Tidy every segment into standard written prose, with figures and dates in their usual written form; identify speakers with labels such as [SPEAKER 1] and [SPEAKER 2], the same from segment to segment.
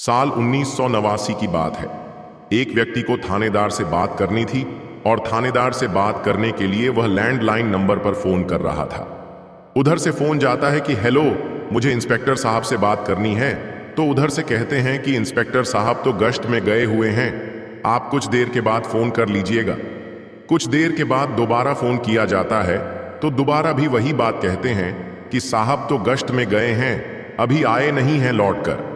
[SPEAKER 1] साल 1989 की बात है। एक व्यक्ति को थानेदार से बात करनी थी और थानेदार से बात करने के लिए वह लैंडलाइन नंबर पर फोन कर रहा था। उधर से फोन जाता है कि हेलो, मुझे इंस्पेक्टर साहब से बात करनी है। तो उधर से कहते हैं कि इंस्पेक्टर साहब तो गश्त में गए हुए हैं, आप कुछ देर के बाद फोन कर लीजिएगा। कुछ देर के बाद दोबारा फोन किया जाता है तो दोबारा भी वही बात कहते हैं कि साहब तो गश्त में गए हैं, अभी आए नहीं हैं लौटकर।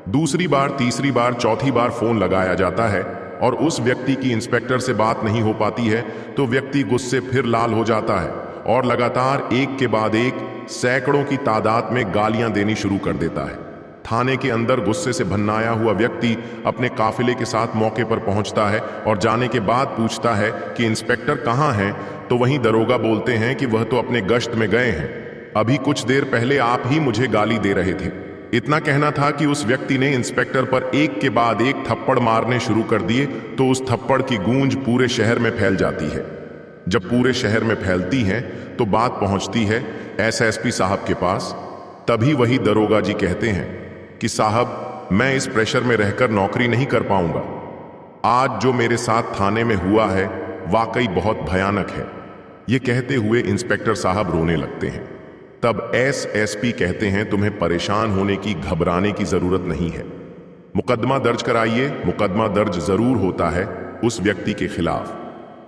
[SPEAKER 1] दूसरी बार, तीसरी बार, चौथी बार फोन लगाया जाता है और उस व्यक्ति की इंस्पेक्टर से बात नहीं हो पाती है तो व्यक्ति गुस्से फिर लाल हो जाता है और लगातार एक के बाद एक सैकड़ों की तादाद में गालियां देनी शुरू कर देता है। थाने के अंदर गुस्से से भन्नाया हुआ व्यक्ति अपने काफिले के साथ मौके पर पहुंचता है और जाने के बाद पूछता है कि इंस्पेक्टर कहाँ हैं। तो वहीं दरोगा बोलते हैं कि वह तो अपने गश्त में गए हैं, अभी कुछ देर पहले आप ही मुझे गाली दे रहे थे। इतना कहना था कि उस व्यक्ति ने इंस्पेक्टर पर एक के बाद एक थप्पड़ मारने शुरू कर दिए तो उस थप्पड़ की गूंज पूरे शहर में फैल जाती है। जब पूरे शहर में फैलती है तो बात पहुंचती है एसएसपी साहब के पास। तभी वही दरोगा जी कहते हैं कि साहब, मैं इस प्रेशर में रहकर नौकरी नहीं कर पाऊंगा। आज जो मेरे साथ थाने में हुआ है वाकई बहुत भयानक है। ये कहते हुए इंस्पेक्टर साहब रोने लगते हैं। तब एसएसपी कहते हैं तुम्हें परेशान होने की, घबराने की जरूरत नहीं है, मुकदमा दर्ज कराइए। मुकदमा दर्ज जरूर होता है उस व्यक्ति के खिलाफ,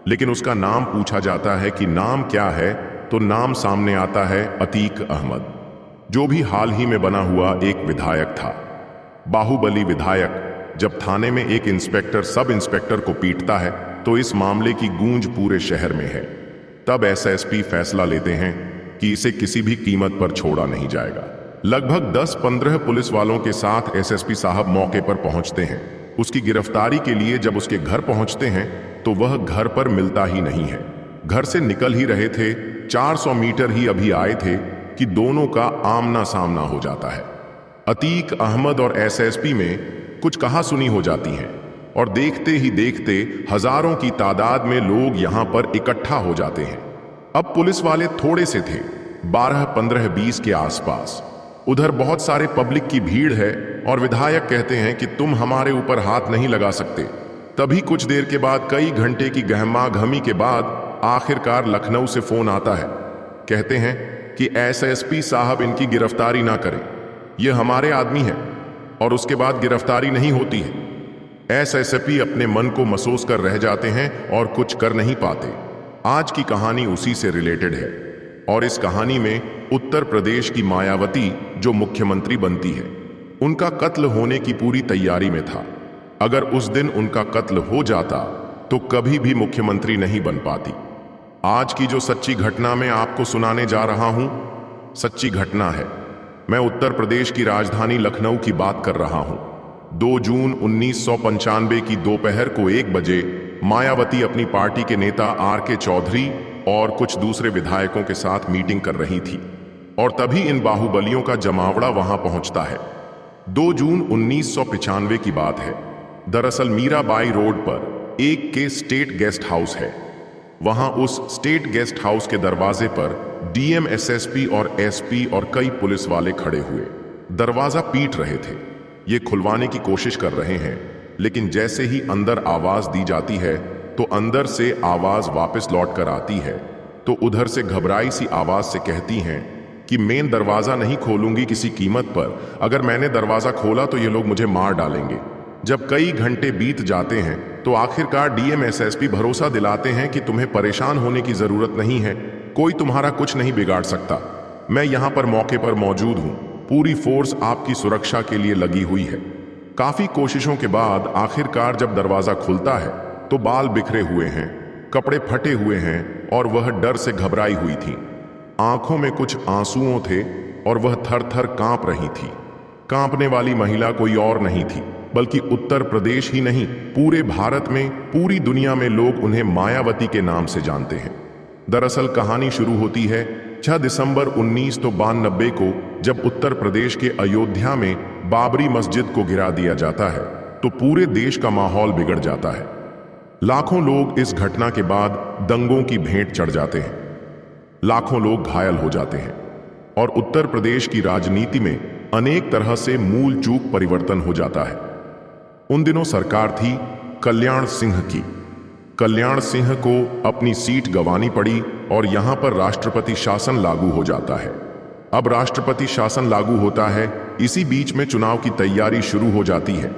[SPEAKER 1] लेकिन उसका नाम पूछा जाता है कि नाम क्या है तो नाम सामने आता है अतीक अहमद, जो भी हाल ही में बना हुआ एक विधायक था। बाहुबली विधायक जब थाने में एक इंस्पेक्टर सब इंस्पेक्टर को पीटता है तो इस मामले की गूंज पूरे शहर में है। तब एसएसपी फैसला लेते हैं कि इसे किसी भी कीमत पर छोड़ा नहीं जाएगा। लगभग 10-15 पुलिस वालों के साथ एसएसपी साहब मौके पर पहुंचते हैं। उसकी गिरफ्तारी के लिए जब उसके घर पहुंचते हैं तो वह घर पर मिलता ही नहीं है। घर से निकल ही रहे थे, 400 मीटर ही अभी आए थे कि दोनों का आमना सामना हो जाता है। अतीक अहमद और एसएसपी में कुछ कहा सुनी हो जाती है और देखते ही देखते हजारों की तादाद में लोग यहां पर इकट्ठा हो जाते हैं। अब पुलिस वाले थोड़े से थे, 12, 15, 20 के आसपास। उधर बहुत सारे पब्लिक की भीड़ है और विधायक कहते हैं कि तुम हमारे ऊपर हाथ नहीं लगा सकते। तभी कुछ देर के बाद, कई घंटे की गहमागहमी के बाद आखिरकार लखनऊ से फोन आता है। कहते हैं कि एसएसपी साहब इनकी गिरफ्तारी ना करें, ये हमारे आदमी हैं। और उसके बाद गिरफ्तारी नहीं होती है। एसएसपी अपने मन को महसूस कर रह जाते हैं और कुछ कर नहीं पाते। आज की कहानी उसी से रिलेटेड है और इस कहानी में उत्तर प्रदेश की मायावती जो मुख्यमंत्री बनती है, उनका कत्ल होने की पूरी तैयारी में था। अगर उस दिन उनका कत्ल हो जाता तो कभी भी मुख्यमंत्री नहीं बन पाती। आज की जो सच्ची घटना मैं आपको सुनाने जा रहा हूं, सच्ची घटना है। मैं उत्तर प्रदेश की राजधानी लखनऊ की बात कर रहा हूं। 2 जून 1995 की दोपहर को 1 बजे मायावती अपनी पार्टी के नेता आर.के. चौधरी और कुछ दूसरे विधायकों के साथ मीटिंग कर रही थी और तभी इन बाहुबलियों का जमावड़ा वहां पहुंचता है। 2 जून 1995 की बात है। दरअसल मीराबाई रोड पर एक के स्टेट गेस्ट हाउस है। वहां उस स्टेट गेस्ट हाउस के दरवाजे पर डीएम, एसएसपी और एसपी और कई पुलिस वाले खड़े हुए दरवाजा पीट रहे थे। ये खुलवाने की कोशिश कर रहे हैं, लेकिन जैसे ही अंदर आवाज दी जाती है तो अंदर से आवाज वापस लौट कर आती है। तो उधर से घबराई सी आवाज से कहती हैं कि मेन दरवाजा नहीं खोलूंगी किसी कीमत पर, अगर मैंने दरवाजा खोला तो ये लोग मुझे मार डालेंगे। जब कई घंटे बीत जाते हैं तो आखिरकार डीएम, एसएसपी भरोसा दिलाते हैं कि तुम्हें परेशान होने की जरूरत नहीं है, कोई तुम्हारा कुछ नहीं बिगाड़ सकता। मैं यहां पर मौके पर मौजूद हूं, पूरी फोर्स आपकी सुरक्षा के लिए लगी हुई है। काफी कोशिशों के बाद आखिरकार जब दरवाजा खुलता है तो बाल बिखरे हुए हैं, कपड़े फटे हुए हैं और वह डर से घबराई हुई थी। आंखों में कुछ आंसुओं थे और वह थर-थर कांप रही थी। कांपने वाली महिला कोई और नहीं थी, बल्कि उत्तर प्रदेश ही नहीं, पूरे भारत में, पूरी दुनिया में लोग उन्हें मायावती के नाम से जानते हैं। दरअसल कहानी शुरू होती है 6 दिसंबर 1992 को, जब उत्तर प्रदेश के अयोध्या में बाबरी मस्जिद को गिरा दिया जाता है तो पूरे देश का माहौल बिगड़ जाता है। लाखों लोग इस घटना के बाद दंगों की भेंट चढ़ जाते हैं। लाखों लोग घायल हो जाते हैं और उत्तर प्रदेश की राजनीति में अनेक तरह से मूल चूक परिवर्तन हो जाता है। उन दिनों सरकार थी कल्याण सिंह की। कल्याण सिंह को अपनी सीट गंवानी पड़ी और यहां पर राष्ट्रपति शासन लागू हो जाता है। अब राष्ट्रपति शासन लागू होता है, इसी बीच में चुनाव की तैयारी शुरू हो जाती है।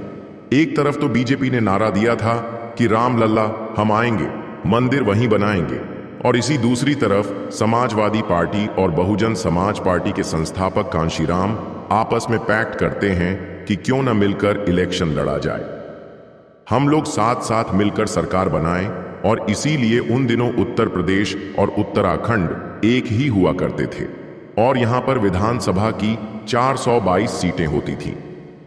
[SPEAKER 1] एक तरफ तो बीजेपी ने नारा दिया था कि राम लल्ला हम आएंगे, मंदिर वहीं बनाएंगे, और इसी दूसरी तरफ समाजवादी पार्टी और बहुजन समाज पार्टी के संस्थापक कांशीराम आपस में पैक्ट करते हैं कि क्यों न मिलकर इलेक्शन लड़ा जाए, हम लोग साथ साथ मिलकर सरकार बनाएं। और इसीलिए उन दिनों उत्तर प्रदेश और उत्तराखंड एक ही हुआ करते थे और यहां पर विधानसभा की 422 सीटें होती थीं।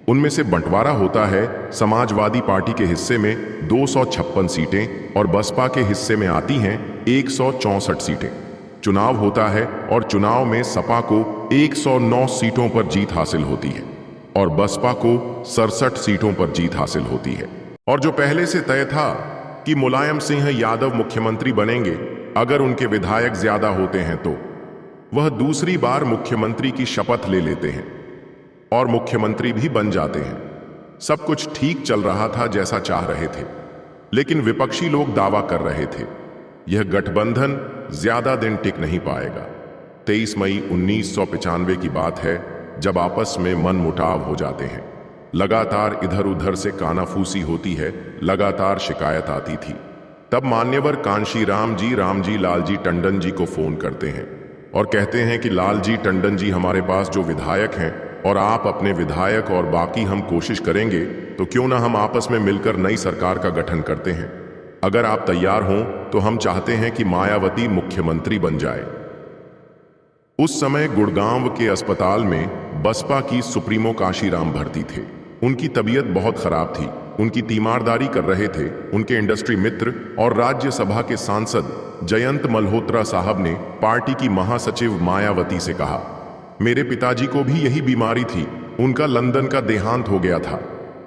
[SPEAKER 1] उनमें से बंटवारा होता है समाजवादी पार्टी के हिस्से में 256 सीटें और बसपा के हिस्से में आती हैं 164 सीटें। चुनाव होता है और चुनाव में सपा को 109 सीटों पर जीत हासिल होती है और बसपा को 67 सीटों पर जीत हासिल होती है। और जो पहले से तय था कि मुलायम सिंह यादव मुख्यमंत्री बनेंगे अगर उनके विधायक ज्यादा होते हैं, तो वह दूसरी बार मुख्यमंत्री की शपथ ले लेते हैं और मुख्यमंत्री भी बन जाते हैं। सब कुछ ठीक चल रहा था जैसा चाह रहे थे, लेकिन विपक्षी लोग दावा कर रहे थे यह गठबंधन ज्यादा दिन टिक नहीं पाएगा। 23 मई 1995 की बात है जब आपस में मनमुटाव हो जाते हैं। लगातार इधर उधर से कानाफूसी होती है, लगातार शिकायत आती थी। तब मान्यवर कांशीराम जी रामजी लालजी टंडन जी को फोन करते हैं और कहते हैं कि लालजी टंडन जी, हमारे पास जो विधायक हैं और आप अपने विधायक और बाकी हम कोशिश करेंगे, तो क्यों ना हम आपस में मिलकर नई सरकार का गठन करते हैं। अगर आप तैयार हों तो हम चाहते हैं कि मायावती मुख्यमंत्री बन जाए। उस समय गुड़गांव के अस्पताल में बसपा की सुप्रीमो कांशीराम भर्ती थे। उनकी तबीयत बहुत खराब थी, उनकी तीमारदारी कर रहे थे उनके इंडस्ट्री मित्र और राज्यसभा के सांसद जयंत मल्होत्रा साहब ने पार्टी की महासचिव मायावती से कहा, मेरे पिताजी को भी यही बीमारी थी, उनका लंदन का देहांत हो गया था।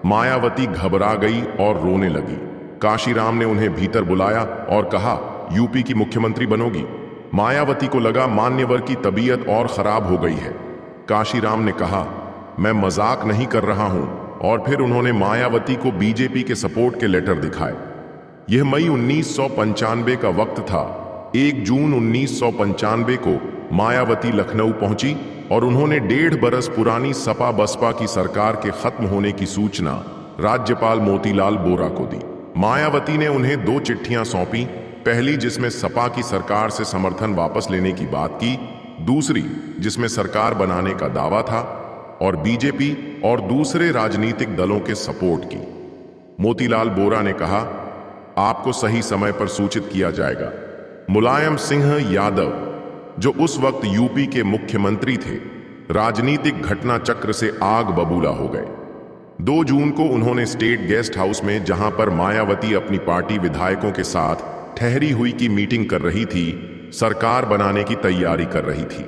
[SPEAKER 1] मायावती घबरा गई और रोने लगी। कांशीराम ने उन्हें भीतर बुलाया और कहा, यूपी की मुख्यमंत्री बनोगी। मायावती को लगा मान्यवर की तबीयत और खराब हो गई है। कांशीराम ने कहा, मैं मजाक नहीं कर रहा हूं, और फिर उन्होंने मायावती को बीजेपी के सपोर्ट के लेटर दिखाए। यह मई 1995 का वक्त था। 1 जून 1995 को मायावती लखनऊ पहुंची और उन्होंने 1.5 बरस पुरानी सपा बसपा की सरकार के खत्म होने की सूचना राज्यपाल मोतीलाल बोरा को दी। मायावती ने उन्हें 2 चिट्ठियां सौंपी, पहली जिसमें सपा की सरकार से समर्थन वापस लेने की बात की, दूसरी जिसमें सरकार बनाने का दावा था और बीजेपी और दूसरे राजनीतिक दलों के सपोर्ट की। मोतीलाल बोरा ने कहा, आपको सही समय पर सूचित किया जाएगा। मुलायम सिंह यादव, जो उस वक्त यूपी के मुख्यमंत्री थे, राजनीतिक घटना चक्र से आग बबूला हो गए। 2 जून को उन्होंने स्टेट गेस्ट हाउस में, जहां पर मायावती अपनी पार्टी विधायकों के साथ ठहरी हुई की मीटिंग कर रही थी, सरकार बनाने की तैयारी कर रही थी,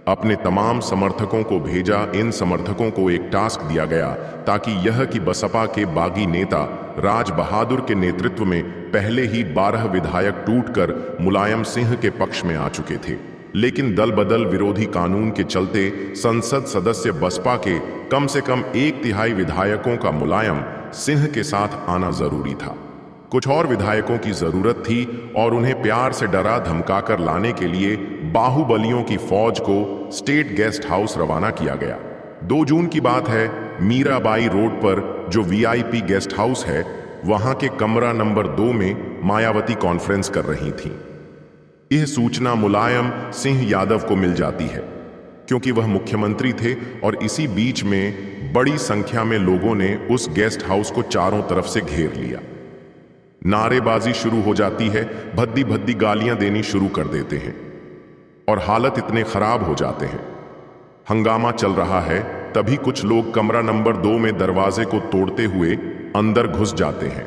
[SPEAKER 1] अपने तमाम समर्थकों को भेजा। इन समर्थकों को एक टास्क दिया गया ताकि यह कि बसपा के बागी नेता राज बहादुर के नेतृत्व में पहले ही 12 विधायक टूटकर मुलायम सिंह के पक्ष में आ चुके थे, लेकिन दल बदल विरोधी कानून के चलते संसद सदस्य बसपा के कम से कम 1/3 विधायकों का मुलायम सिंह के साथ आना जरूरी था। कुछ और विधायकों की जरूरत थी और उन्हें प्यार से डरा धमकाकर लाने के लिए बाहुबलियों की फौज को स्टेट गेस्ट हाउस रवाना किया गया। 2 जून की बात है। मीराबाई रोड पर जो वीआईपी गेस्ट हाउस है, वहां के कमरा नंबर 2 में मायावती कॉन्फ्रेंस कर रही थीं। यह सूचना मुलायम सिंह यादव को मिल जाती है क्योंकि वह मुख्यमंत्री थे और इसी बीच में बड़ी संख्या में लोगों ने उस गेस्ट हाउस को चारों तरफ से घेर लिया। नारेबाजी शुरू हो जाती है, भद्दी भद्दी गालियां देनी शुरू कर देते हैं और हालत इतने खराब हो जाते हैं। हंगामा चल रहा है, तभी कुछ लोग कमरा नंबर 2 में दरवाजे को तोड़ते हुए अंदर घुस जाते हैं।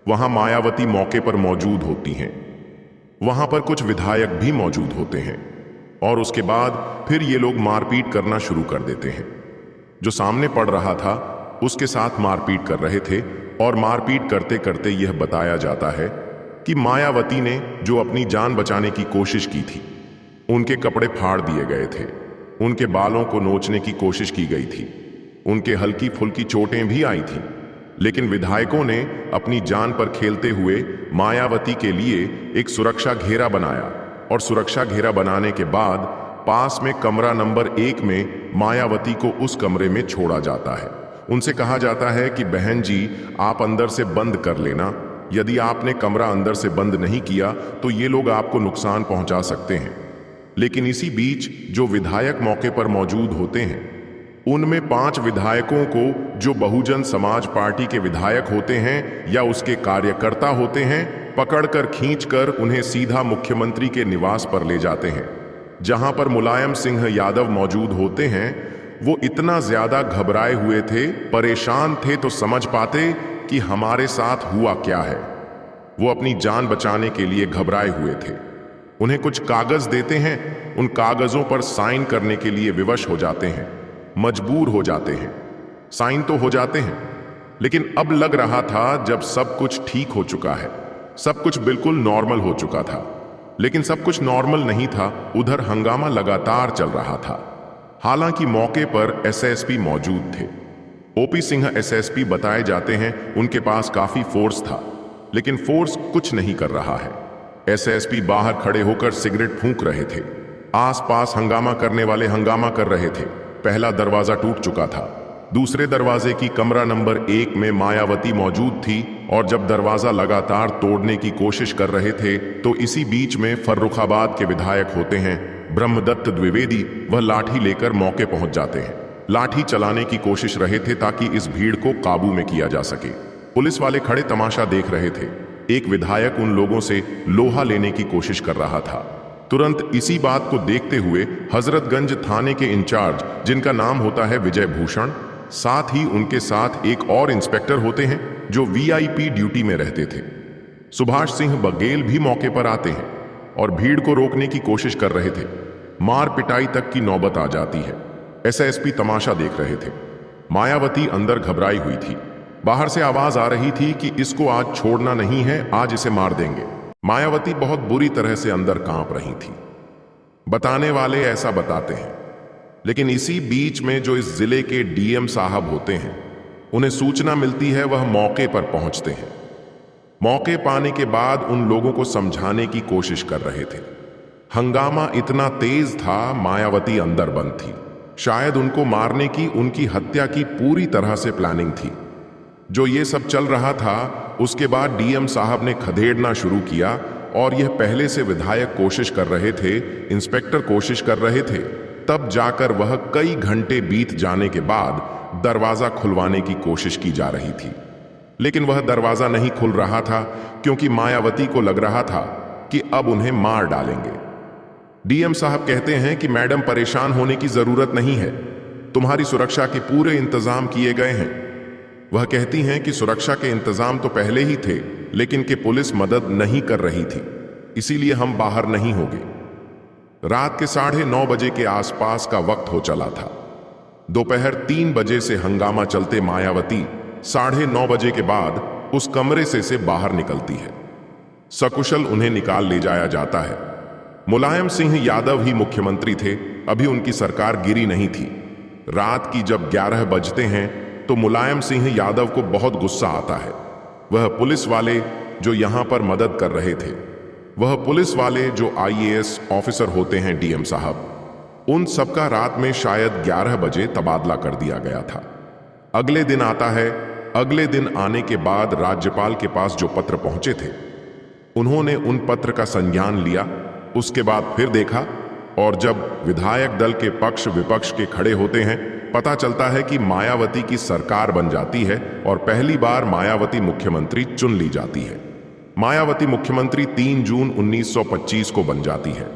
[SPEAKER 1] वहां मायावती मौके पर मौजूद होती हैं, वहां पर कुछ विधायक भी मौजूद होते हैं और उसके बाद फिर ये लोग मारपीट करना शुरू कर देते हैं। जो सामने पड़ रहा था उसके साथ मारपीट कर रहे थे और मारपीट करते करते यह बताया जाता है कि मायावती ने जो अपनी जान बचाने की कोशिश की थी, उनके कपड़े फाड़ दिए गए थे उनके बालों को नोचने की कोशिश की गई थी। उनके हल्की फुल्की चोटें भी आई थीं। लेकिन विधायकों ने अपनी जान पर खेलते हुए मायावती के लिए एक सुरक्षा घेरा बनाया और सुरक्षा घेरा बनाने के बाद पास में कमरा नंबर 1 में मायावती को उस कमरे में छोड़ा जाता है। उनसे कहा जाता है कि बहन जी, आप अंदर से बंद कर लेना। यदि आपने कमरा अंदर से बंद नहीं किया तो ये लोग आपको नुकसान पहुंचा सकते हैं। लेकिन इसी बीच जो विधायक मौके पर मौजूद होते हैं, उनमें 5 विधायकों को, जो बहुजन समाज पार्टी के विधायक होते हैं या उसके कार्यकर्ता होते हैं, पकड़कर खींचकर उन्हें सीधा मुख्यमंत्री के निवास पर ले जाते हैं। जहां पर मुलायम सिंह यादव मौजूद होते हैं, वो इतना ज्यादा घबराए हुए थे, परेशान थे तो समझ पाते कि हमारे साथ हुआ क्या है। वो अपनी जान बचाने के लिए घबराए हुए थे। उन्हें कुछ कागज देते हैं, उन कागजों पर साइन करने के लिए विवश हो जाते हैं, मजबूर हो जाते हैं। साइन तो हो जाते हैं, लेकिन अब लग रहा था जब सब कुछ ठीक हो चुका है, सब कुछ बिल्कुल नॉर्मल हो चुका था। लेकिन सब कुछ नॉर्मल नहीं था। उधर हंगामा लगातार चल रहा था। हालांकि मौके पर एसएसपी मौजूद थे। ओपी सिंह एसएसपी बताए जाते हैं। उनके पास काफी फोर्स था, लेकिन फोर्स कुछ नहीं कर रहा है। एसएसपी बाहर खड़े होकर सिगरेट फूंक रहे थे। आसपास हंगामा करने वाले हंगामा कर रहे थे। पहला दरवाजा टूट चुका था। दूसरे दरवाजे की कमरा नंबर 1 में मायावती मौजूद थी और जब दरवाजा लगातार तोड़ने की कोशिश कर रहे थे तो इसी बीच में फर्रुखाबाद के विधायक होते हैं ब्रह्मदत्त द्विवेदी, वह लाठी लेकर मौके पहुंच जाते हैं। लाठी चलाने की कोशिश रहे थे ताकि इस भीड़ को काबू में किया जा सके। पुलिस वाले खड़े तमाशा देख रहे थे। एक विधायक उन लोगों से लोहा लेने की कोशिश कर रहा था। तुरंत इसी बात को देखते हुए हजरतगंज थाने के इंचार्ज, जिनका नाम होता है विजय भूषण, साथ ही उनके साथ एक और इंस्पेक्टर होते हैं जो वीआईपी ड्यूटी में रहते थे, सुभाष सिंह बघेल, भी मौके पर आते हैं और भीड़ को रोकने की कोशिश कर रहे थे। मार पिटाई तक की नौबत आ जाती है। एसएसपी तमाशा देख रहे थे। मायावती अंदर घबराई हुई थी। बाहर से आवाज आ रही थी कि इसको आज छोड़ना नहीं है, आज इसे मार देंगे। मायावती बहुत बुरी तरह से अंदर कांप रही थी। बताने वाले ऐसा बताते हैं, लेकिन इसी बीच में जो इस जिले के डीएम साहब होते हैं, उन्हें सूचना मिलती है। वह मौके पर पहुंचते हैं। मौके पाने के बाद उन लोगों को समझाने की कोशिश कर रहे थे। हंगामा इतना तेज था, मायावती अंदर बंद थी। शायद उनको मारने की, उनकी हत्या की पूरी तरह से प्लानिंग थी। जो ये सब चल रहा था, उसके बाद डीएम साहब ने खदेड़ना शुरू किया और यह पहले से विधायक कोशिश कर रहे थे, इंस्पेक्टर कोशिश कर रहे थे। तब जाकर वह कई घंटे बीत जाने के बाद दरवाजा खुलवाने की कोशिश की जा रही थी, लेकिन वह दरवाजा नहीं खुल रहा था क्योंकि मायावती को लग रहा था कि अब उन्हें मार डालेंगे। डीएम साहब कहते हैं कि मैडम, परेशान होने की जरूरत नहीं है, तुम्हारी सुरक्षा के पूरे इंतजाम किए गए हैं। वह कहती हैं कि सुरक्षा के इंतजाम तो पहले ही थे, लेकिन कि पुलिस मदद नहीं कर रही थी, इसीलिए हम बाहर नहीं होंगे। रात के 9:30 बजे के आसपास का वक्त हो चला था। दोपहर 3 बजे से हंगामा चलते मायावती 9:30 बजे के बाद उस कमरे से बाहर निकलती है। सकुशल उन्हें निकाल ले जाया जाता है। मुलायम सिंह यादव ही मुख्यमंत्री थे, अभी उनकी सरकार गिरी नहीं थी। रात की जब 11 बजते हैं तो मुलायम सिंह यादव को बहुत गुस्सा आता है। वह पुलिस वाले जो यहां पर मदद कर रहे थे, वह पुलिस वाले जो आईएएस ऑफिसर होते हैं डीएम साहब, उन सबका रात में शायद 11 बजे तबादला कर दिया गया था। अगले दिन आता है। अगले दिन आने के बाद राज्यपाल के पास जो पत्र पहुंचे थे, उन्होंने उन पत्र का संज्ञान लिया। उसके बाद फिर देखा और जब विधायक दल के पक्ष विपक्ष के खड़े होते हैं, पता चलता है कि मायावती की सरकार बन जाती है और पहली बार मायावती मुख्यमंत्री चुन ली जाती है। मायावती मुख्यमंत्री 3 जून 1925 को बन जाती है।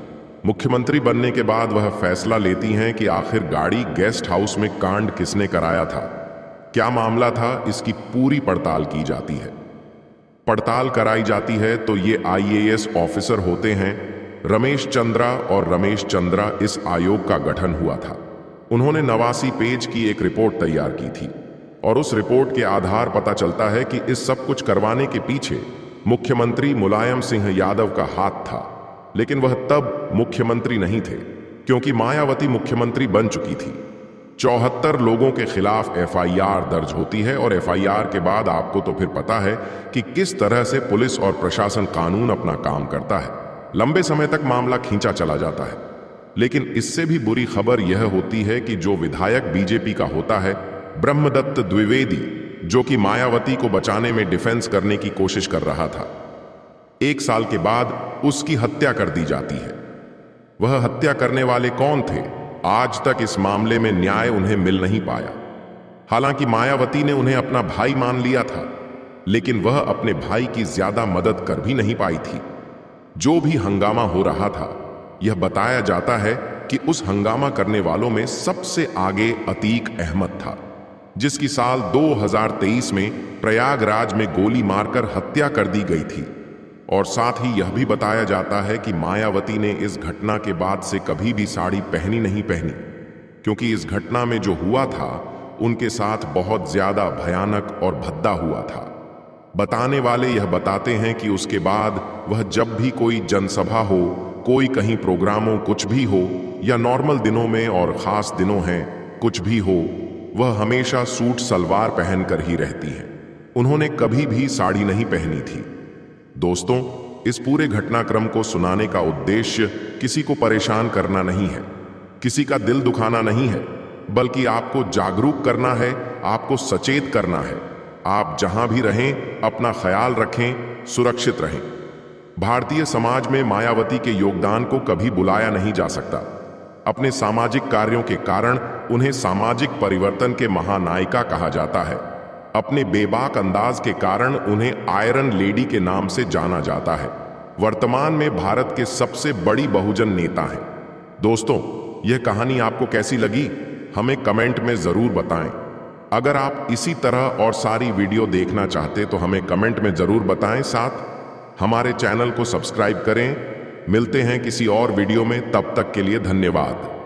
[SPEAKER 1] मुख्यमंत्री बनने के बाद वह फैसला लेती हैं कि आखिर गाड़ी गेस्ट हाउस में कांड किसने कराया था, क्या मामला था, इसकी पूरी पड़ताल की जाती है। पड़ताल कराई जाती है तो ये आईएएस ऑफिसर होते हैं रमेश चंद्रा, और रमेश चंद्रा इस आयोग का गठन हुआ था। उन्होंने 89 पेज की एक रिपोर्ट तैयार की थी और उस रिपोर्ट के आधार पता चलता है कि इस सब कुछ करवाने के पीछे मुख्यमंत्री मुलायम सिंह यादव का हाथ था, लेकिन वह तब मुख्यमंत्री नहीं थे क्योंकि मायावती मुख्यमंत्री बन चुकी थी। 74 लोगों के खिलाफ एफआईआर दर्ज होती है और एफआईआर के बाद आपको तो फिर पता है कि किस तरह से पुलिस और प्रशासन कानून अपना काम करता है। लंबे समय तक मामला खींचा चला जाता है। लेकिन इससे भी बुरी खबर यह होती है कि जो विधायक बीजेपी का होता है, ब्रह्मदत्त द्विवेदी, जो कि मायावती को बचाने में डिफेंस करने की कोशिश कर रहा था, 1 साल के बाद उसकी हत्या कर दी जाती है। वह हत्या करने वाले कौन थे? आज तक इस मामले में न्याय उन्हें मिल नहीं पाया। हालांकि मायावती ने उन्हें अपना भाई मान लिया था, लेकिन वह अपने भाई की ज्यादा मदद कर भी नहीं पाई थी। जो भी हंगामा हो रहा था, यह बताया जाता है कि उस हंगामा करने वालों में सबसे आगे अतीक अहमद था, जिसकी साल 2023 में प्रयागराज में गोली मारकर हत्या कर दी गई थी। और साथ ही यह भी बताया जाता है कि मायावती ने इस घटना के बाद से कभी भी साड़ी पहनी नहीं, क्योंकि इस घटना में जो हुआ था उनके साथ बहुत ज्यादा भयानक और भद्दा हुआ था। बताने वाले यह बताते हैं कि उसके बाद वह जब भी कोई जनसभा हो, कोई कहीं प्रोग्राम हो, कुछ भी हो, या नॉर्मल दिनों में और खास दिनों हैं, कुछ भी हो, वह हमेशा सूट सलवार पहनकर ही रहती हैं। उन्होंने कभी भी साड़ी नहीं पहनी थी। दोस्तों, इस पूरे घटनाक्रम को सुनाने का उद्देश्य किसी को परेशान करना नहीं है, किसी का दिल दुखाना नहीं है, बल्कि आपको जागरूक करना है, आपको सचेत करना है। आप जहां भी रहें, अपना ख्याल रखें, सुरक्षित रहें। भारतीय समाज में मायावती के योगदान को कभी बुलाया नहीं जा सकता। अपने सामाजिक कार्यों के कारण उन्हें सामाजिक परिवर्तन के महानायिका कहा जाता है। अपने बेबाक अंदाज के कारण उन्हें आयरन लेडी के नाम से जाना जाता है। वर्तमान में भारत के सबसे बड़ी बहुजन नेता हैं। दोस्तों, यह कहानी आपको कैसी लगी, हमें कमेंट में जरूर बताएं। अगर आप इसी तरह और सारी वीडियो देखना चाहते तो हमें कमेंट में जरूर बताएं। साथ हमारे चैनल को सब्सक्राइब करें। मिलते हैं किसी और वीडियो में, तब तक के लिए धन्यवाद।